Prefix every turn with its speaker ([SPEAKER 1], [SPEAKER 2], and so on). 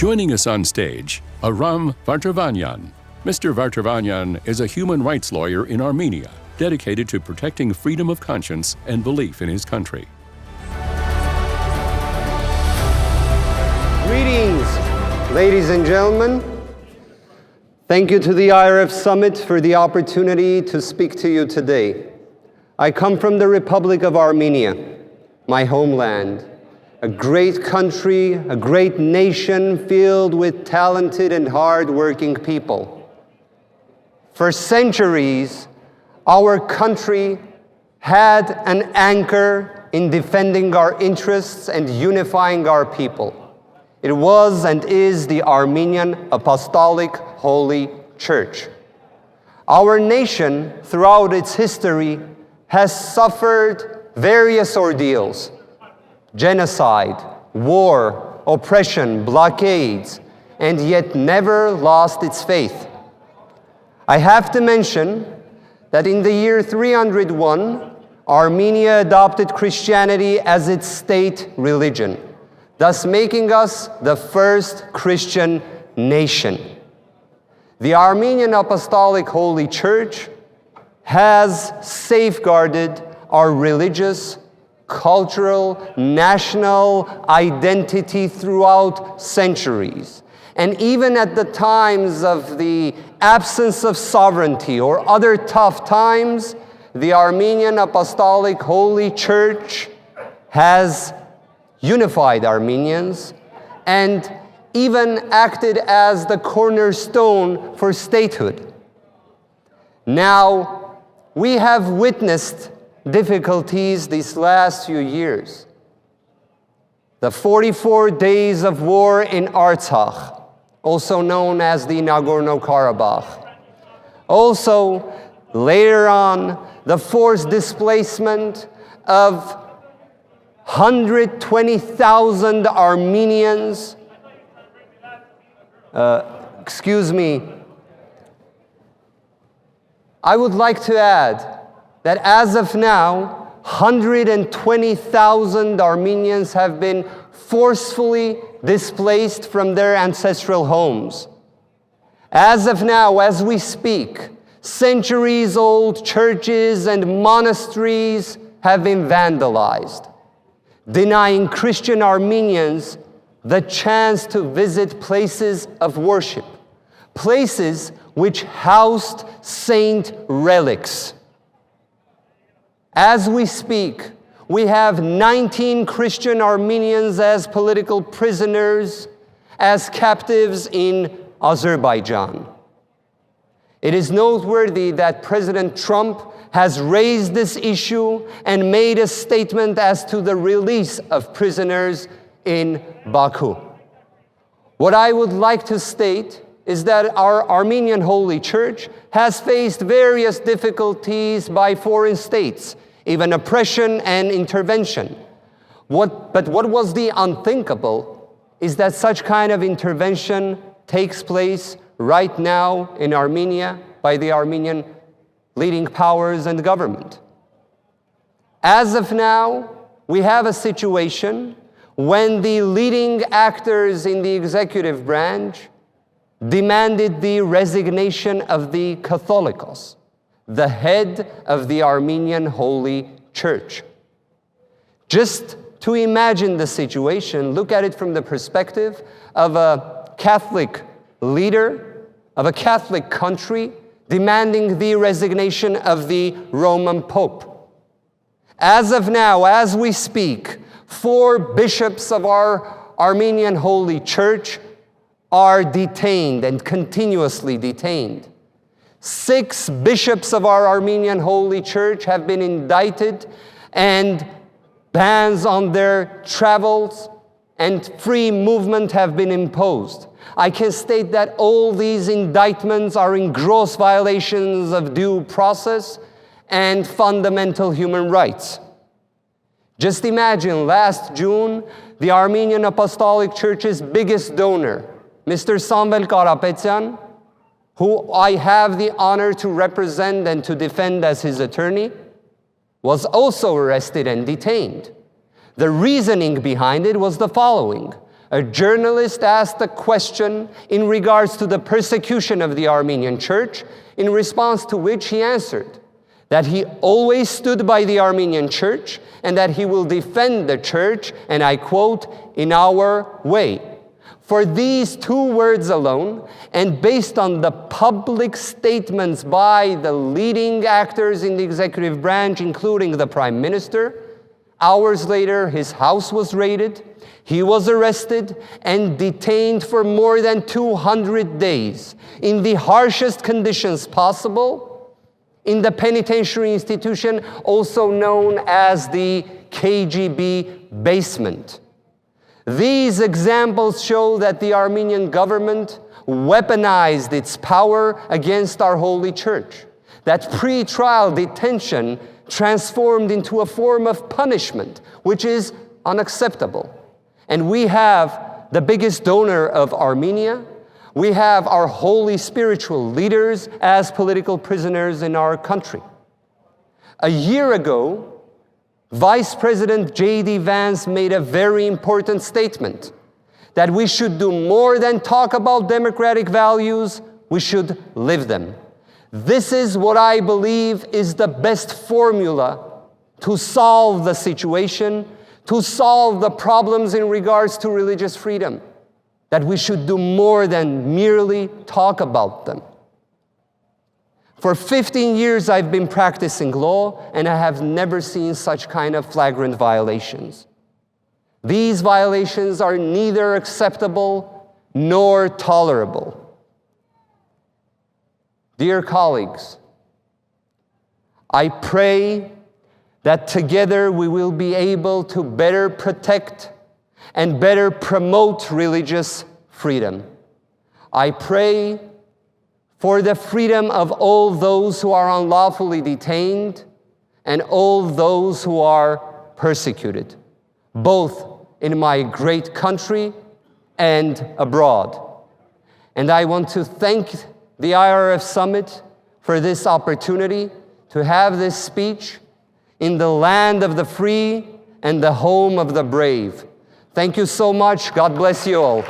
[SPEAKER 1] Joining us on stage, Aram Vardevanyan. Mr. Vardevanyan is a human rights lawyer in Armenia, dedicated to protecting freedom of conscience and belief in his country.
[SPEAKER 2] Greetings, ladies and gentlemen. Thank you to the IRF Summit for the opportunity to speak to you today. I come from the Republic of Armenia, my homeland, a great country, a great nation filled with talented and hard-working people. For centuries, our country had an anchor in defending our interests and unifying our people. It was and is the Armenian Apostolic Holy Church. Our nation, throughout its history, has suffered various ordeals: genocide, war, oppression, blockades, and yet never lost its faith. I have to mention that in the year 301, Armenia adopted Christianity as its state religion, thus making us the first Christian nation. The Armenian Apostolic Holy Church has safeguarded our religious, cultural, national identity throughout centuries. And even at the times of the absence of sovereignty or other tough times, the Armenian Apostolic Holy Church has unified Armenians and even acted as the cornerstone for statehood. Now, we have witnessed difficulties these last few years. The 44 days of war in Artsakh, also known as the Nagorno-Karabakh. Also, later on, the forced displacement of 120,000 Armenians. I would like to add that as of now, 120,000 Armenians have been forcefully displaced from their ancestral homes. As of now, as we speak, centuries-old churches and monasteries have been vandalized, denying Christian Armenians the chance to visit places of worship, places which housed saint relics. As we speak, we have 19 Christian Armenians as political prisoners, as captives in Azerbaijan. It is noteworthy that President Trump has raised this issue and made a statement as to the release of prisoners in Baku. What I would like to state is that our Armenian Holy Church has faced various difficulties by foreign states, even oppression and intervention. But what was the unthinkable is that such kind of intervention takes place right now in Armenia by the Armenian leading powers and government. As of now, we have a situation when the leading actors in the executive branch demanded the resignation of the Catholicos, the head of the Armenian Holy Church. Just to imagine the situation, look at it from the perspective of a Catholic leader, of a Catholic country, demanding the resignation of the Roman Pope. As of now, as we speak, 4 bishops of our Armenian Holy Church are detained and continuously detained. 6 bishops of our Armenian Holy Church have been indicted, and bans on their travels and free movement have been imposed. I can state that all these indictments are in gross violations of due process and fundamental human rights. Just imagine, last June, the Armenian Apostolic Church's biggest donor, Mr. Samvel Karapetyan, who I have the honor to represent and to defend as his attorney, was also arrested and detained. The reasoning behind it was the following: a journalist asked a question in regards to the persecution of the Armenian church, in response to which he answered that he always stood by the Armenian church and that he will defend the church, and I quote, "in our way." For these two words alone, and based on the public statements by the leading actors in the executive branch, including the Prime Minister, hours later his house was raided, he was arrested and detained for more than 200 days in the harshest conditions possible in the penitentiary institution, also known as the KGB basement. These examples show that the Armenian government weaponized its power against our holy church, that pre-trial detention transformed into a form of punishment, which is unacceptable. And we have the biggest donor of Armenia. We have our holy spiritual leaders as political prisoners in our country. A year ago, Vice President J.D. Vance made a very important statement that we should do more than talk about democratic values, we should live them. This is what I believe is the best formula to solve the situation, to solve the problems in regards to religious freedom, that we should do more than merely talk about them. For 15 years I've been practicing law, and I have never seen such kind of flagrant violations. These violations are neither acceptable nor tolerable. Dear colleagues, I pray that together we will be able to better protect and better promote religious freedom. I pray for the freedom of all those who are unlawfully detained and all those who are persecuted, both in my great country and abroad. And I want to thank the IRF Summit for this opportunity to have this speech in the land of the free and the home of the brave. Thank you so much. God bless you all.